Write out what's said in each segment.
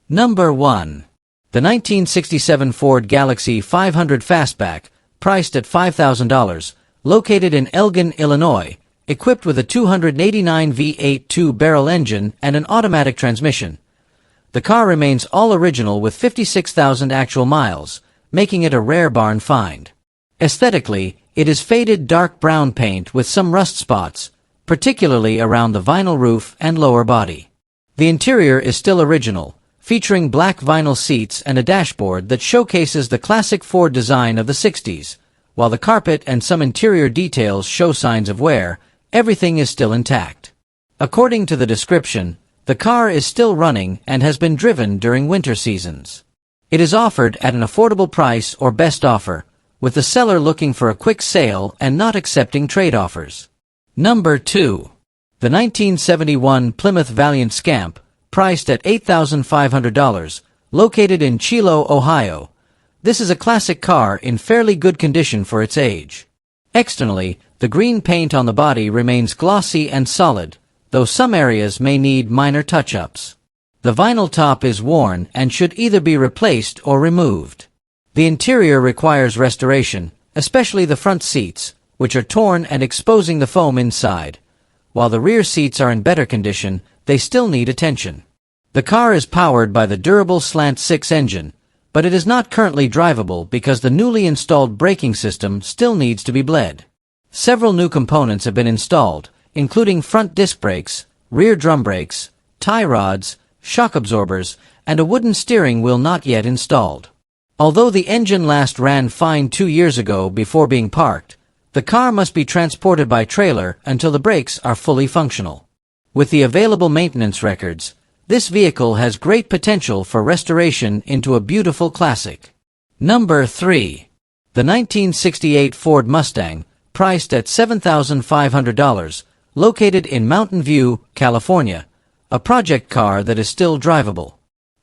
Number 1. The 1967 Ford Galaxy 500 Fastback, priced at $5,000, located in Elgin, Illinois, equipped with a 289 V8 two-barrel engine and an automatic transmission. The car remains all original with 56,000 actual miles, making it a rare barn find. Aesthetically, it is faded dark brown paint with some rust spots, particularly around the vinyl roof and lower body. The interior is still original, featuring black vinyl seats and a dashboard that showcases the classic Ford design of the 60s. While the carpet and some interior details show signs of wear, everything is still intact. According to the description, the car is still running and has been driven during winter seasons. It is offered at an affordable price or best offer, with the seller looking for a quick sale and not accepting trade offers. Number 2. The 1971 Plymouth Valiant Scamp, priced at $8,500, located in Chilo, Ohio. This is a classic car in fairly good condition for its age. Externally, the green paint on the body remains glossy and solid, though some areas may need minor touch-ups. The vinyl top is worn and should either be replaced or removed. The interior requires restoration, especially the front seats, which are torn and exposing the foam inside. While the rear seats are in better condition, they still need attention. The car is powered by the durable Slant 6 engine, but it is not currently drivable because the newly installed braking system still needs to be bled. Several new components have been installed, including front disc brakes, rear drum brakes, tie rods, shock absorbers, and a wooden steering wheel not yet installed. Although the engine last ran fine 2 years ago before being parked, the car must be transported by trailer until the brakes are fully functional. With the available maintenance records, this vehicle has great potential for restoration into a beautiful classic. Number 3. The 1968 Ford Mustang, priced at $7,500, located in Mountain View, California, a project car that is still drivable.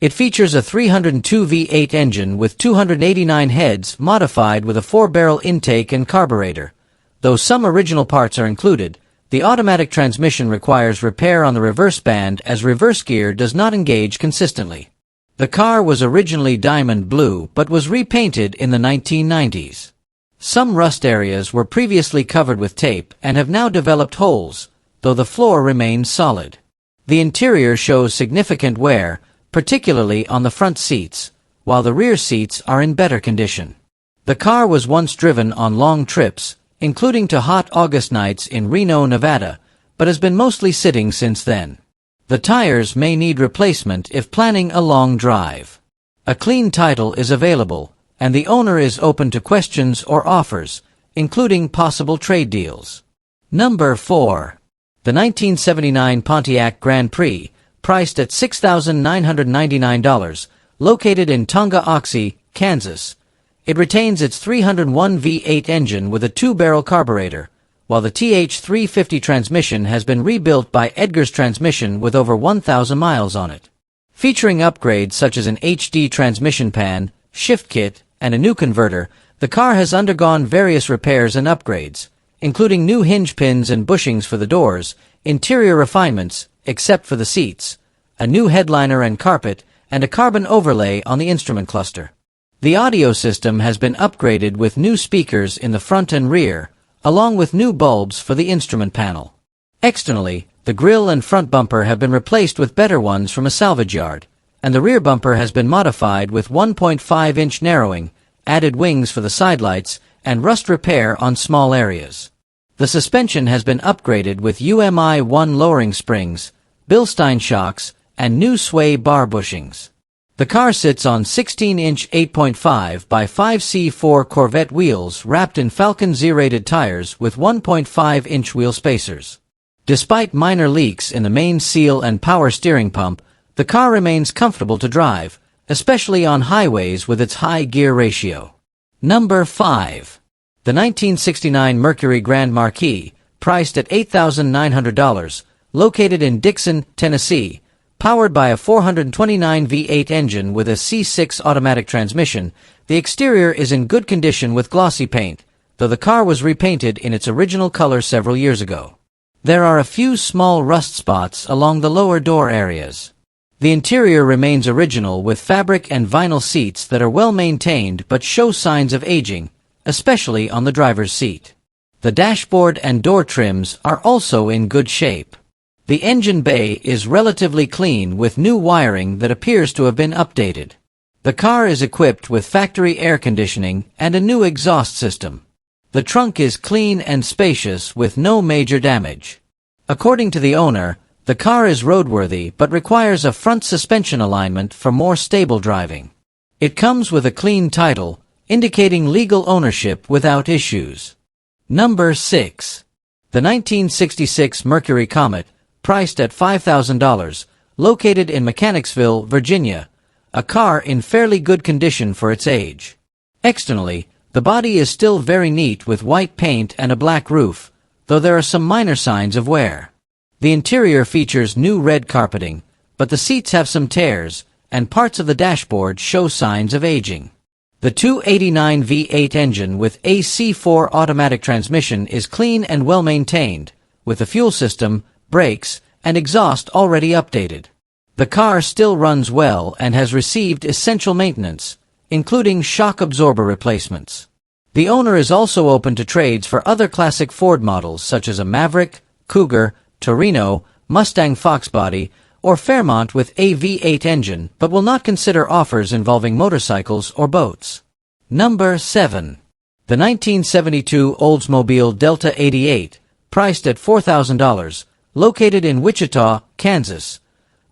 It features a 302 V8 engine with 289 heads modified with a 4-barrel intake and carburetor. Though some original parts are included, the automatic transmission requires repair on the reverse band as reverse gear does not engage consistently. The car was originally diamond blue but was repainted in the 1990s. Some rust areas were previously covered with tape and have now developed holes, though the floor remains solid. The interior shows significant wear, particularly on the front seats, while the rear seats are in better condition. The car was once driven on long trips, including to hot August nights in Reno, Nevada, but has been mostly sitting since then. The tires may need replacement if planning a long drive. A clean title is available, and the owner is open to questions or offers, including possible trade deals. Number 4. The 1979 Pontiac Grand Prix, priced at $6,999, located in Tonga-Oxie, Kansas. It retains its 301 V8 engine with a 2-barrel carburetor, while the TH350 transmission has been rebuilt by Edgar's Transmission with over 1,000 miles on it. Featuring upgrades such as an HD transmission pan, shift kit, and a new converter, the car has undergone various repairs and upgrades, including new hinge pins and bushings for the doors, interior refinements, except for the seats, a new headliner and carpet, and a carbon overlay on the instrument cluster. The audio system has been upgraded with new speakers in the front and rear, along with new bulbs for the instrument panel. Externally, the grille and front bumper have been replaced with better ones from a salvage yard, and the rear bumper has been modified with 1.5-inch narrowing, added wings for the sidelights, and rust repair on small areas. The suspension has been upgraded with UMI-1 lowering springs, Bilstein shocks, and new sway bar bushings. The car sits on 16-inch 8.5 by 5C4 Corvette wheels wrapped in Falcon Z-rated tires with 1.5-inch wheel spacers. Despite minor leaks in the main seal and power steering pump, the car remains comfortable to drive, especially on highways with its high gear ratio. Number 5. The 1969 Mercury Grand Marquis, priced at $8,900, located in Dixon, Tennessee, powered by a 429 V8 engine with a C6 automatic transmission. The exterior is in good condition with glossy paint, though the car was repainted in its original color several years ago. There are a few small rust spots along the lower door areas. The interior remains original with fabric and vinyl seats that are well maintained but show signs of aging, especially on the driver's seat. The dashboard and door trims are also in good shape. The engine bay is relatively clean with new wiring that appears to have been updated. The car is equipped with factory air conditioning and a new exhaust system. The trunk is clean and spacious with no major damage. According to the owner, the car is roadworthy but requires a front suspension alignment for more stable driving. It comes with a clean title, indicating legal ownership without issues. Number 6. The 1966 Mercury Comet, priced at $5,000, located in Mechanicsville, Virginia, a car in fairly good condition for its age. Externally, the body is still very neat with white paint and a black roof, though there are some minor signs of wear. The interior features new red carpeting, but the seats have some tears, and parts of the dashboard show signs of aging. The 289 V8 engine with a C4 automatic transmission is clean and well maintained, with the fuel system, brakes, and exhaust already updated. The car still runs well and has received essential maintenance, including shock absorber replacements. The owner is also open to trades for other classic Ford models such as a Maverick, Cougar, Torino, Mustang Fox body, or Fairmont with a V8 engine, but will not consider offers involving motorcycles or boats. Number 7. The 1972 Oldsmobile Delta 88, priced at $4,000, located in Wichita, Kansas.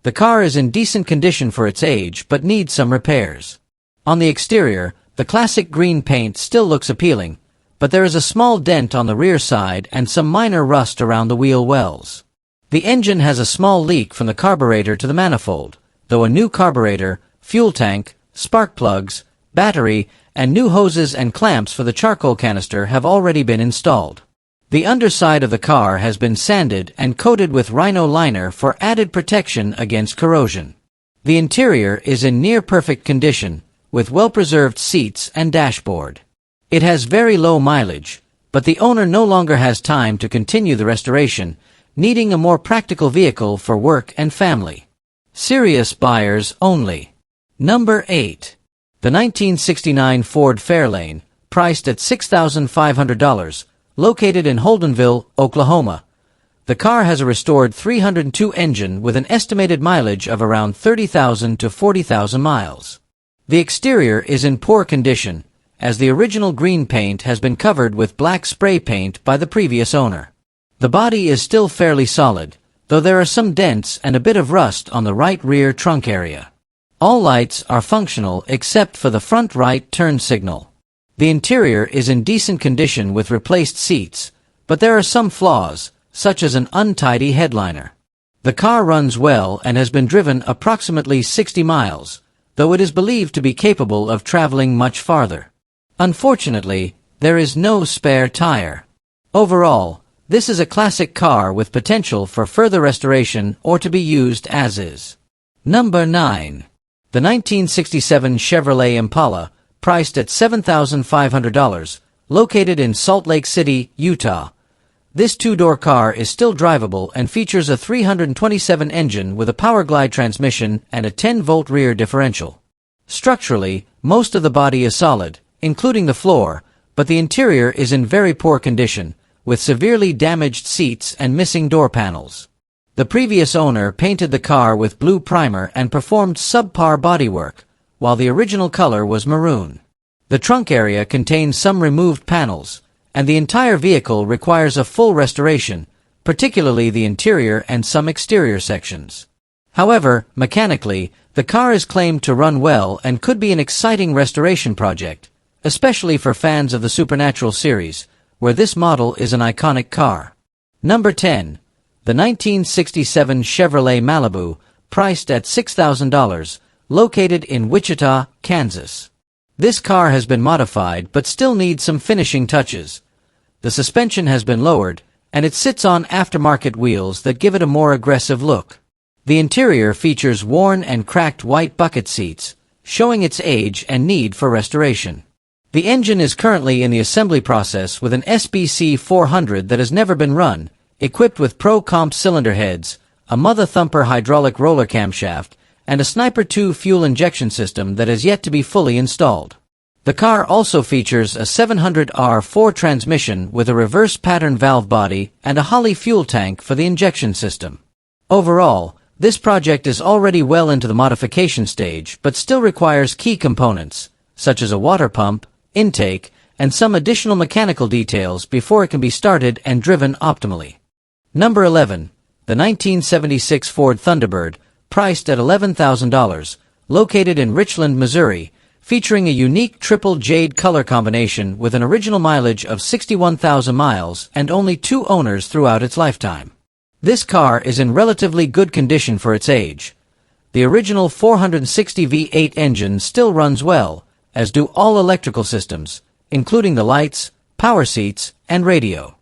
The car is in decent condition for its age but needs some repairs. On the exterior, the classic green paint still looks appealing, but there is a small dent on the rear side and some minor rust around the wheel wells. The engine has a small leak from the carburetor to the manifold, though a new carburetor, fuel tank, spark plugs, battery, and new hoses and clamps for the charcoal canister have already been installed. The underside of the car has been sanded and coated with rhino liner for added protection against corrosion. The interior is in near-perfect condition, with well-preserved seats and dashboard. It has very low mileage, but the owner no longer has time to continue the restoration, needing a more practical vehicle for work and family. Serious buyers only. Number 8. The 1969 Ford Fairlane, priced at $6,500, located in Holdenville, Oklahoma. The car has a restored 302 engine with an estimated mileage of around 30,000 to 40,000 miles. The exterior is in poor condition, as the original green paint has been covered with black spray paint by the previous owner. The body is still fairly solid, though there are some dents and a bit of rust on the right rear trunk area. All lights are functional except for the front right turn signal. The interior is in decent condition with replaced seats, but there are some flaws, such as an untidy headliner. The car runs well and has been driven approximately 60 miles, though it is believed to be capable of traveling much farther. Unfortunately, there is no spare tire. Overall, this is a classic car with potential for further restoration or to be used as is. Number 9. The 1967 Chevrolet Impala, priced at $7,500, located in Salt Lake City, Utah. This two-door car is still drivable and features a 327 engine with a Powerglide transmission and a 10-volt rear differential. Structurally, most of the body is solid, including the floor, but the interior is in very poor condition, with severely damaged seats and missing door panels. The previous owner painted the car with blue primer and performed subpar bodywork, while the original color was maroon. The trunk area contains some removed panels, and the entire vehicle requires a full restoration, particularly the interior and some exterior sections. However, mechanically, the car is claimed to run well and could be an exciting restoration project, especially for fans of the Supernatural series, where this model is an iconic car. Number 10. The 1967 Chevrolet Malibu, priced at $6,000, located in Wichita, Kansas. This car has been modified but still needs some finishing touches. The suspension has been lowered, and it sits on aftermarket wheels that give it a more aggressive look. The interior features worn and cracked white bucket seats, showing its age and need for restoration. The engine is currently in the assembly process with an SBC 400 that has never been run, equipped with Pro Comp cylinder heads, a Mother Thumper hydraulic roller camshaft, and a Sniper 2 fuel injection system that has yet to be fully installed. The car also features a 700R4 transmission with a reverse pattern valve body and a Holley fuel tank for the injection system. Overall, this project is already well into the modification stage but still requires key components, such as a water pump, intake, and some additional mechanical details before it can be started and driven optimally. Number 11. The 1976 Ford Thunderbird, priced at $11,000, located in Richland, Missouri, featuring a unique triple jade color combination with an original mileage of 61,000 miles and only 2 owners throughout its lifetime. This car is in relatively good condition for its age. The original 460 V8 engine still runs well, as do all electrical systems, including the lights, power seats, and radio.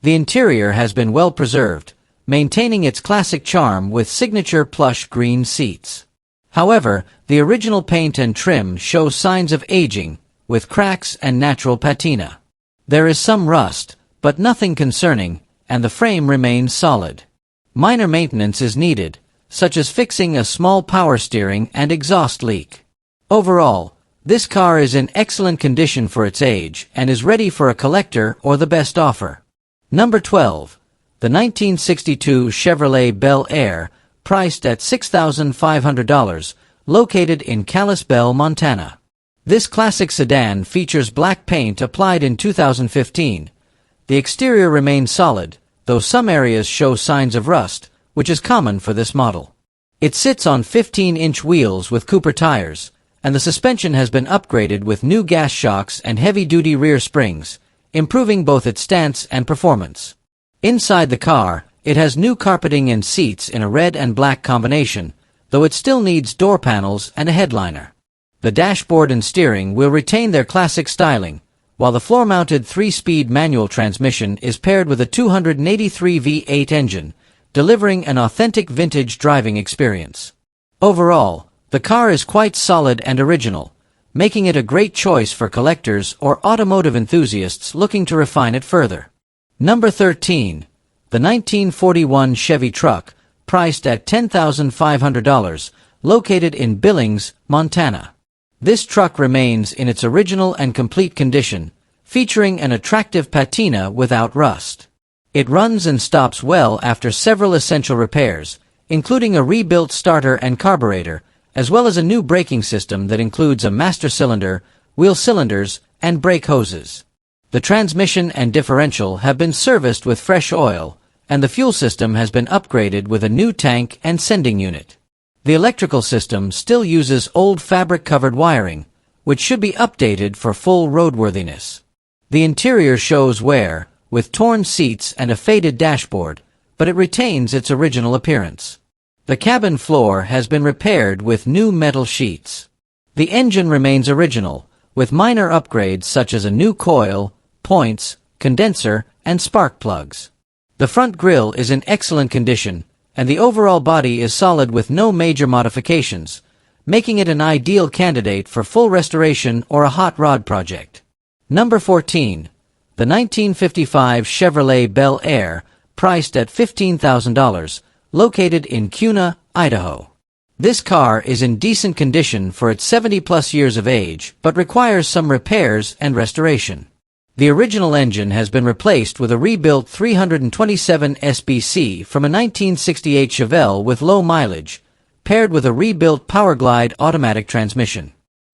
The interior has been well preserved, maintaining its classic charm with signature plush green seats. However, the original paint and trim show signs of aging, with cracks and natural patina. There is some rust, but nothing concerning, and the frame remains solid. Minor maintenance is needed, such as fixing a small power steering and exhaust leak. Overall, this car is in excellent condition for its age and is ready for a collector or the best offer. Number 12. The 1962 Chevrolet Bel Air, priced at $6,500, located in Kalispell, Montana. This classic sedan features black paint applied in 2015. The exterior remains solid, though some areas show signs of rust, which is common for this model. It sits on 15-inch wheels with Cooper tires, and the suspension has been upgraded with new gas shocks and heavy-duty rear springs, improving both its stance and performance. Inside the car, it has new carpeting and seats in a red and black combination, though it still needs door panels and a headliner. The dashboard and steering will retain their classic styling, while the floor-mounted 3-speed manual transmission is paired with a 283 V8 engine, delivering an authentic vintage driving experience. Overall, the car is quite solid and original, making it a great choice for collectors or automotive enthusiasts looking to refine it further. Number 13. The 1941 Chevy truck, priced at $10,500, located in Billings, Montana. This truck remains in its original and complete condition, featuring an attractive patina without rust. It runs and stops well after several essential repairs, including a rebuilt starter and carburetor, as well as a new braking system that includes a master cylinder, wheel cylinders, and brake hoses. The transmission and differential have been serviced with fresh oil, and the fuel system has been upgraded with a new tank and sending unit. The electrical system still uses old fabric-covered wiring, which should be updated for full roadworthiness. The interior shows wear, with torn seats and a faded dashboard, but it retains its original appearance. The cabin floor has been repaired with new metal sheets. The engine remains original, with minor upgrades such as a new coil, points, condenser, and spark plugs. The front grille is in excellent condition, and the overall body is solid with no major modifications, making it an ideal candidate for full restoration or a hot rod project. Number 14. The 1955 Chevrolet Bel Air, priced at $15,000, located in Kuna, Idaho. This car is in decent condition for its 70-plus years of age, but requires some repairs and restoration. The original engine has been replaced with a rebuilt 327 SBC from a 1968 Chevelle with low mileage, paired with a rebuilt Powerglide automatic transmission.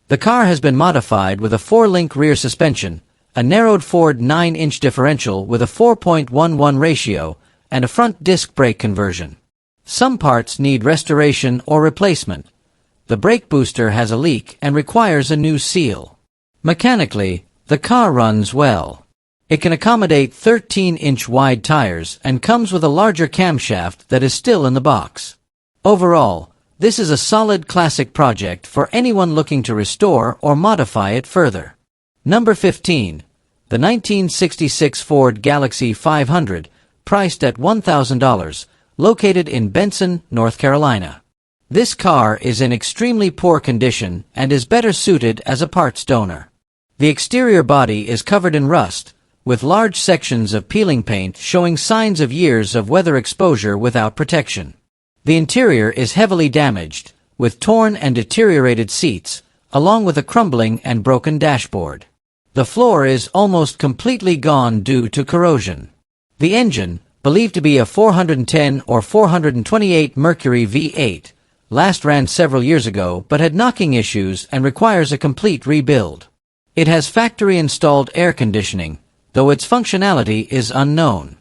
The car has been modified with a 4-link rear suspension, a narrowed Ford 9-inch differential with a 4.11 ratio, and a front disc brake conversion. Some parts need restoration or replacement. The brake booster has a leak and requires a new seal. Mechanically, the car runs well. It can accommodate 13-inch wide tires and comes with a larger camshaft that is still in the box. Overall, this is a solid classic project for anyone looking to restore or modify it further. Number 15. The 1966 Ford Galaxy 500, priced at $1,000, located in Benson, North Carolina. This car is in extremely poor condition and is better suited as a parts donor. The exterior body is covered in rust, with large sections of peeling paint showing signs of years of weather exposure without protection. The interior is heavily damaged, with torn and deteriorated seats, along with a crumbling and broken dashboard. The floor is almost completely gone due to corrosion. The engine, believed to be a 410 or 428 Mercury V8, last ran several years ago but had knocking issues and requires a complete rebuild. It has factory-installed air conditioning, though its functionality is unknown.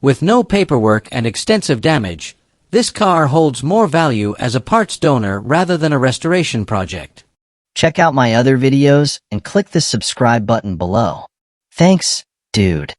With no paperwork and extensive damage, this car holds more value as a parts donor rather than a restoration project. Check out my other videos and click the subscribe button below. Thanks, dude.